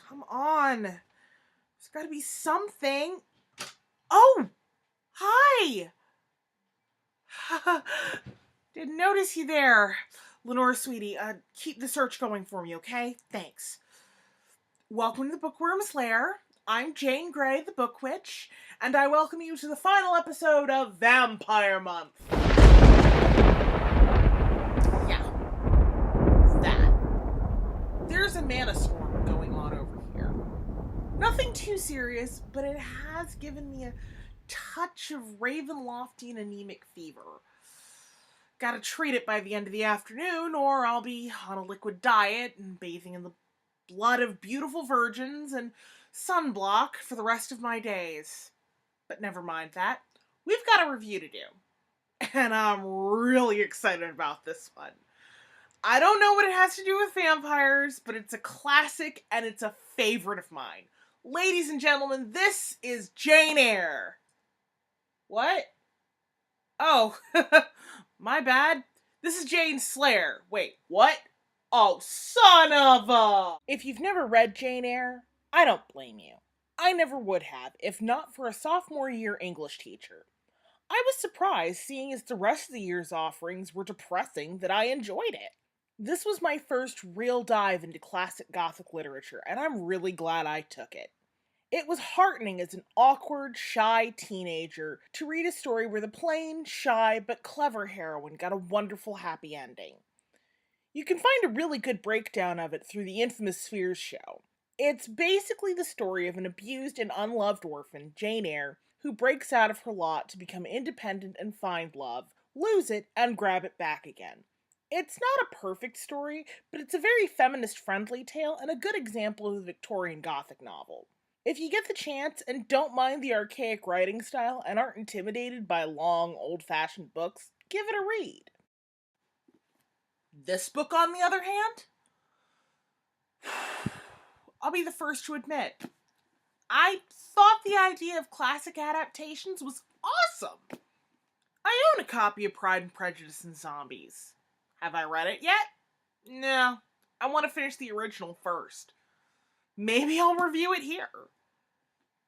Come on. There's gotta be something. Oh! Hi! Didn't notice you there. Lenore, sweetie, keep the search going for me, okay? Thanks. Welcome to the Bookwyrm's Lair. I'm Jane Grey, the Book Witch, and I welcome you to the final episode of Vampire Month. Yeah. That. There's a mana storm going on over here. Nothing too serious, but it has given me a touch of Ravenloftian anemic fever. Gotta treat it by the end of the afternoon, or I'll be on a liquid diet and bathing in the blood of beautiful virgins and sunblock for the rest of my days. But never mind that. We've got a review to do. And I'm really excited about this one. I don't know what it has to do with vampires, but it's a classic and it's a favorite of mine. Ladies and gentlemen, this is Jane Eyre. What? Oh, my bad. This is Jane Slayre. Wait, what? Oh, son of a... If you've never read Jane Eyre, I don't blame you. I never would have, if not for a sophomore year English teacher. I was surprised, seeing as the rest of the year's offerings were depressing, that I enjoyed it. This was my first real dive into classic Gothic literature, and I'm really glad I took it. It was heartening as an awkward, shy teenager to read a story where the plain, shy, but clever heroine got a wonderful happy ending. You can find a really good breakdown of it through the infamous Spheres show. It's basically the story of an abused and unloved orphan, Jane Eyre, who breaks out of her lot to become independent and find love, lose it, and grab it back again. It's not a perfect story, but it's a very feminist-friendly tale and a good example of the Victorian Gothic novel. If you get the chance and don't mind the archaic writing style and aren't intimidated by long, old-fashioned books, give it a read. This book, on the other hand, I'll be the first to admit, I thought the idea of classic adaptations was awesome. I own a copy of Pride and Prejudice and Zombies. Have I read it yet? No, I want to finish the original first. Maybe I'll review it here.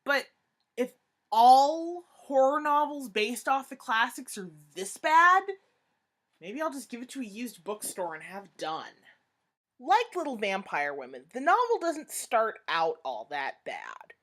But if all horror novels based off the classics are this bad, maybe I'll just give it to a used bookstore and have done. Like Little Vampire Women, the novel doesn't start out all that bad.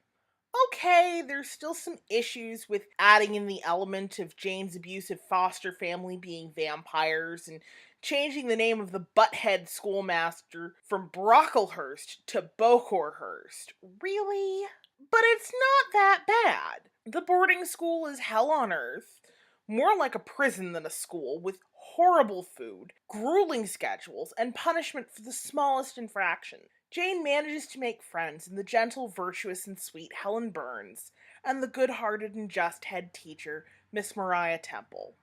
Okay, there's still some issues with adding in the element of Jane's abusive foster family being vampires and changing the name of the butthead schoolmaster from Brocklehurst to Bocorhurst. Really? But it's not that bad. The boarding school is hell on earth, more like a prison than a school, with horrible food, grueling schedules, and punishment for the smallest infraction. Jane manages to make friends in the gentle, virtuous, and sweet Helen Burns, and the good-hearted and just head teacher, Miss Maria Temple.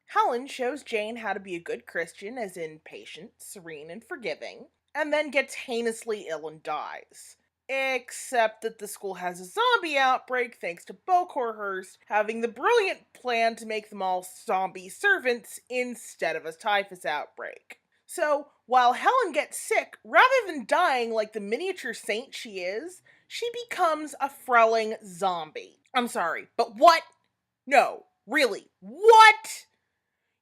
Helen shows Jane how to be a good Christian, as in patient, serene, and forgiving, and then gets heinously ill and dies. Except that the school has a zombie outbreak thanks to Bocorhurst having the brilliant plan to make them all zombie servants instead of a typhus outbreak. So, while Helen gets sick, rather than dying like the miniature saint she is, she becomes a frelling zombie. I'm sorry, but what? No, really, what?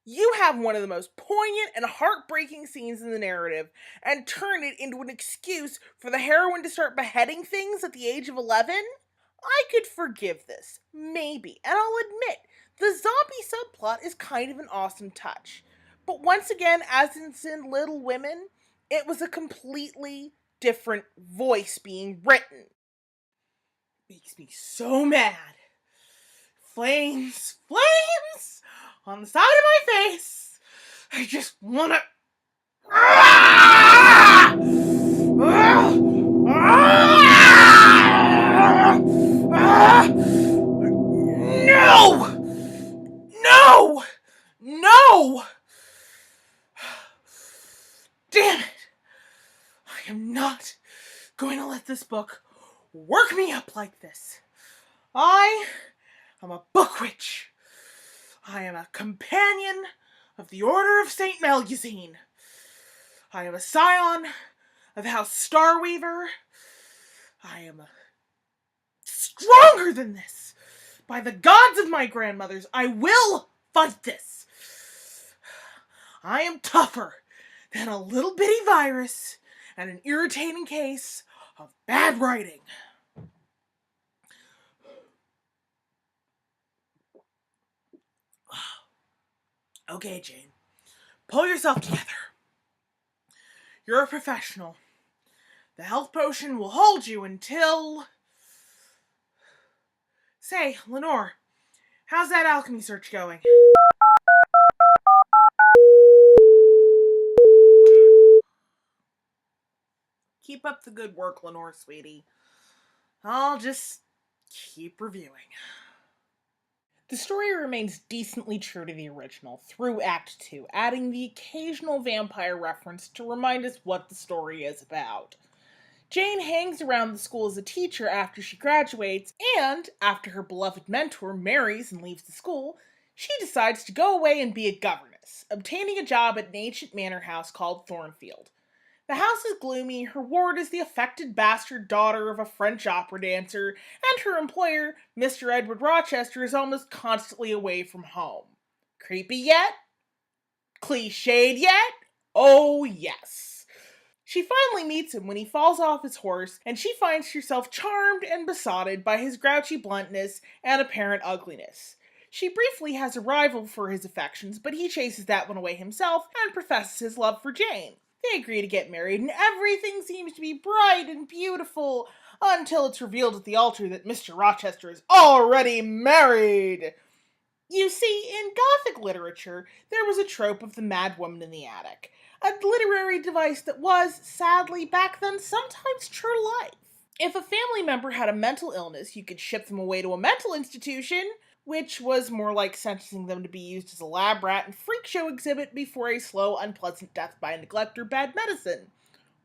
You have one of the most poignant and heartbreaking scenes in the narrative and turn it into an excuse for the heroine to start beheading things at the age of 11? I could forgive this, maybe, and I'll admit, the zombie subplot is kind of an awesome touch. But once again, as in Little Women, it was a completely different voice being written. Makes me so mad. Flames, flames on the side of my face. I just wanna... No! No! No! Damn it! I am not going to let this book work me up like this. I am a book witch. I am a companion of the Order of St. Melgazine. I am a scion of House Starweaver. I am stronger than this. By the gods of my grandmothers, I will fight this. I am tougher than a little bitty virus and an irritating case of bad writing. Okay, Jane, pull yourself together. You're a professional. The health potion will hold you until... Say, Lenore, how's that alchemy search going? Keep up the good work, Lenore, sweetie. I'll just keep reviewing. The story remains decently true to the original through Act 2, adding the occasional vampire reference to remind us what the story is about. Jane hangs around the school as a teacher after she graduates, and after her beloved mentor marries and leaves the school, she decides to go away and be a governess, obtaining a job at an ancient manor house called Thornfield. The house is gloomy, her ward is the affected bastard daughter of a French opera dancer, and her employer, Mr. Edward Rochester, is almost constantly away from home. Creepy yet? Cliched yet? Oh yes. She finally meets him when he falls off his horse, and she finds herself charmed and besotted by his grouchy bluntness and apparent ugliness. She briefly has a rival for his affections, but he chases that one away himself and professes his love for Jane. They agree to get married, and everything seems to be bright and beautiful until it's revealed at the altar that Mr. Rochester is already married. You see, in Gothic literature, there was a trope of the mad woman in the attic, a literary device that was, sadly, back then, sometimes true to life. If a family member had a mental illness, you could ship them away to a mental institution, which was more like sentencing them to be used as a lab rat and freak show exhibit before a slow, unpleasant death by neglect or bad medicine.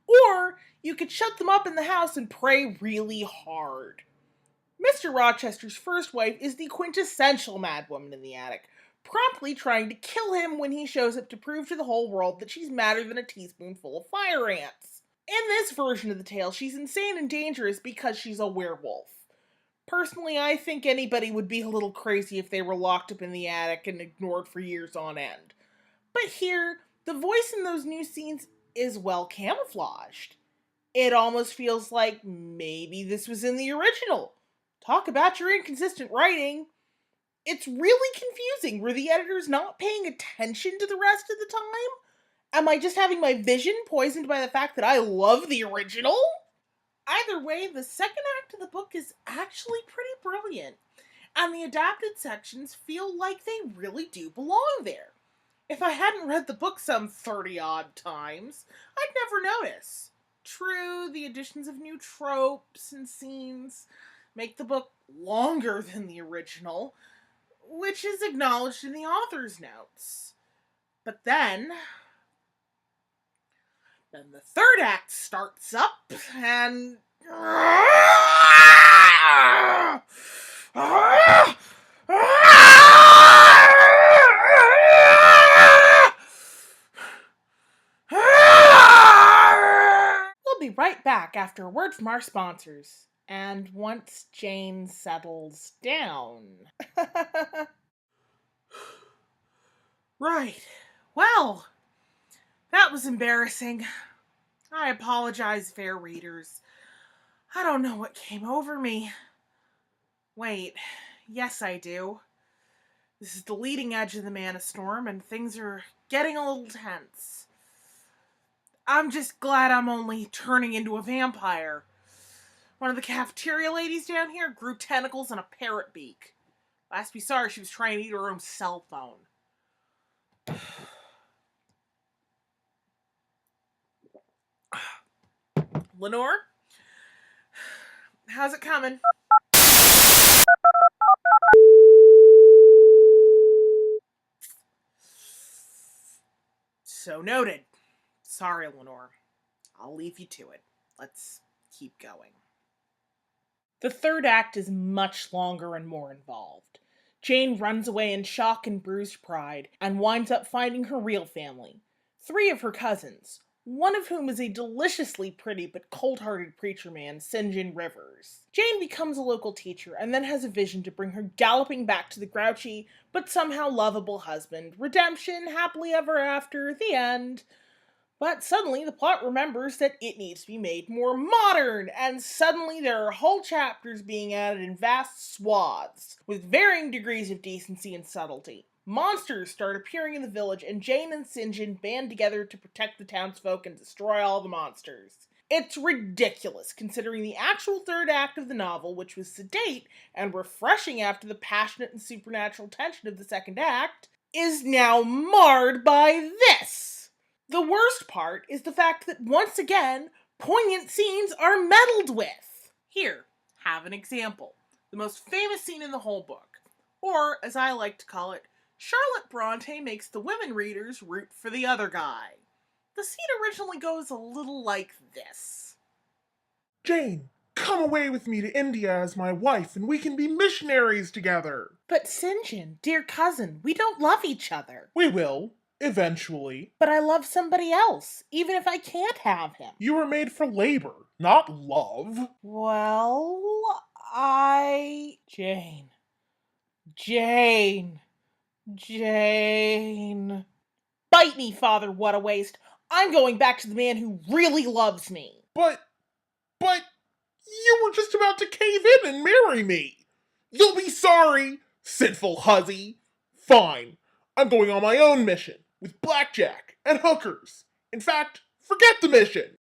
Or you could shut them up in the house and pray really hard. Mr. Rochester's first wife is the quintessential madwoman in the attic, promptly trying to kill him when he shows up to prove to the whole world that she's madder than a teaspoonful of fire ants. In this version of the tale, she's insane and dangerous because she's a werewolf. Personally, I think anybody would be a little crazy if they were locked up in the attic and ignored for years on end. But here, the voice in those new scenes is well camouflaged. It almost feels like maybe this was in the original. Talk about your inconsistent writing. It's really confusing. Were the editors not paying attention to the rest of the time? Am I just having my vision poisoned by the fact that I love the original? Either way, the second act of the book is actually pretty brilliant, and the adapted sections feel like they really do belong there. If I hadn't read the book some 30-odd times, I'd never notice. True, the additions of new tropes and scenes make the book longer than the original, which is acknowledged in the author's notes. But then the third act starts up, and... We'll be right back after a word from our sponsors, and once Jane settles down. Right. Well, that was embarrassing. I apologize, fair readers. I don't know what came over me. Wait, yes I do. This is the leading edge of the Mana Storm, and things are getting a little tense. I'm just glad I'm only turning into a vampire. One of the cafeteria ladies down here grew tentacles and a parrot beak. Last we saw her, she was trying to eat her own cell phone. Lenore? How's it coming? So noted. Sorry, Lenore. I'll leave you to it. Let's keep going. The third act is much longer and more involved. Jane runs away in shock and bruised pride, and winds up finding her real family. 3 of her cousins, one of whom is a deliciously pretty but cold-hearted preacher man, St. John Rivers. Jane becomes a local teacher and then has a vision to bring her galloping back to the grouchy but somehow lovable husband. Redemption, happily ever after, the end. But suddenly the plot remembers that it needs to be made more modern, and suddenly there are whole chapters being added in vast swaths, with varying degrees of decency and subtlety. Monsters start appearing in the village, and Jane and St. John band together to protect the townsfolk and destroy all the monsters. It's ridiculous, considering the actual third act of the novel, which was sedate and refreshing after the passionate and supernatural tension of the second act, is now marred by this. The worst part is the fact that once again, poignant scenes are meddled with. Here, have an example. The most famous scene in the whole book, or as I like to call it, Charlotte Bronte makes the women readers root for the other guy. The scene originally goes a little like this. Jane, come away with me to India as my wife and we can be missionaries together. But St. John, dear cousin, we don't love each other. We will, eventually. But I love somebody else, even if I can't have him. You were made for labor, not love. Well, Jane. Bite me, father, what a waste. I'm going back to the man who really loves me. But, you were just about to cave in and marry me. You'll be sorry, sinful hussy. Fine, I'm going on my own mission, with blackjack and hookers. In fact, forget the mission.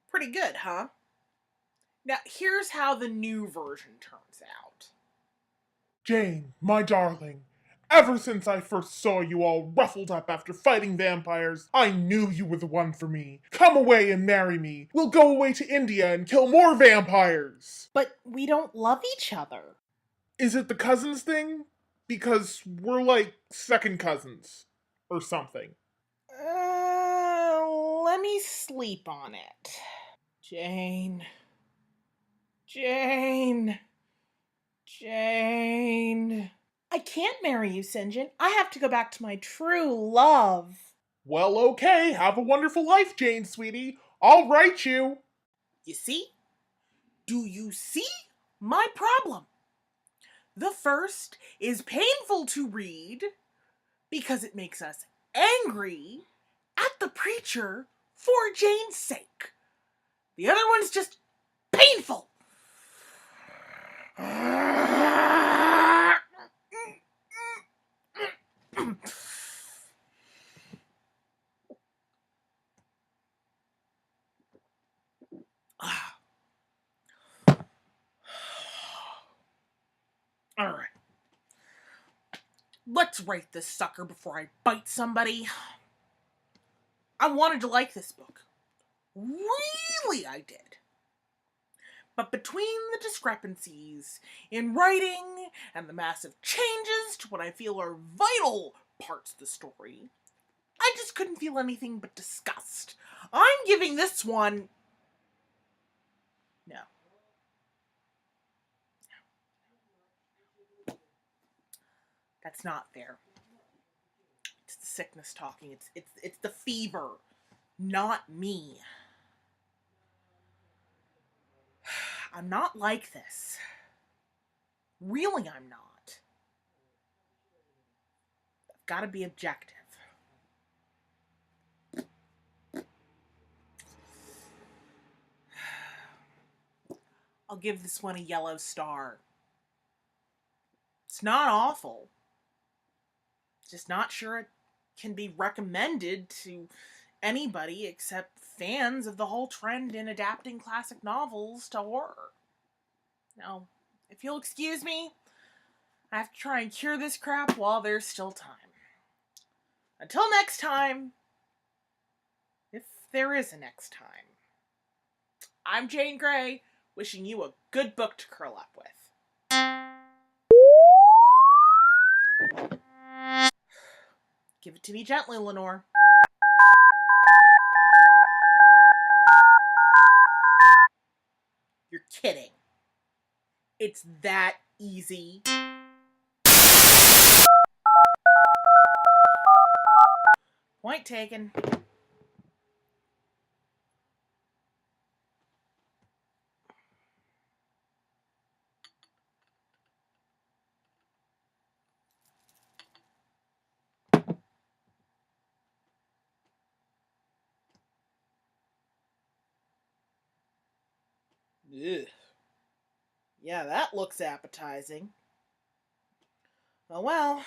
Pretty good, huh? Now, here's how the new version turns out. Jane, my darling, ever since I first saw you all ruffled up after fighting vampires, I knew you were the one for me. Come away and marry me. We'll go away to India and kill more vampires. But we don't love each other. Is it the cousins thing? Because we're like second cousins. Or something. Let me sleep on it. Jane. I can't marry you, St. John. I have to go back to my true love. Well, okay. Have a wonderful life, Jane, sweetie. I'll write you. You see? Do you see my problem? The first is painful to read because it makes us angry at the preacher for Jane's sake. The other one's just painful. All right. Let's rate this sucker before I bite somebody. I wanted to like this book. Really, I did. But between the discrepancies in writing and the massive changes to what I feel are vital parts of the story, I just couldn't feel anything but disgust. I'm giving this one... No. That's not fair. It's the sickness talking. It's the fever, not me. I'm not like this. Really, I'm not. I've got to be objective. I'll give this one a yellow star. It's not awful. Just not sure it can be recommended to anybody except fans of the whole trend in adapting classic novels to horror. Now, if you'll excuse me, I have to try and cure this crap while there's still time. Until next time, if there is a next time, I'm Jane Grey, wishing you a good book to curl up with. Give it to me gently, Lenore. You're kidding. It's that easy. Why Point taken. Ugh. Yeah, that looks appetizing. Oh well.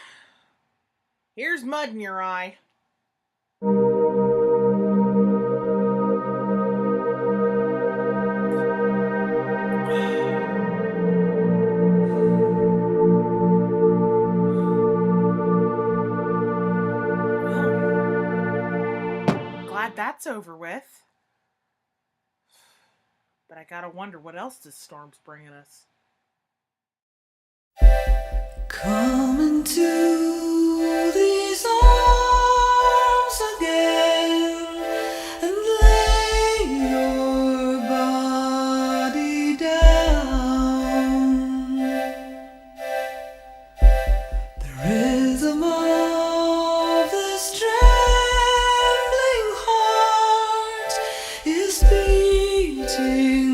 Here's mud in your eye. Well, glad that's over with. But I gotta wonder what else this storm's bringing us. Come into these arms again and lay your body down. The rhythm of this trembling heart is beating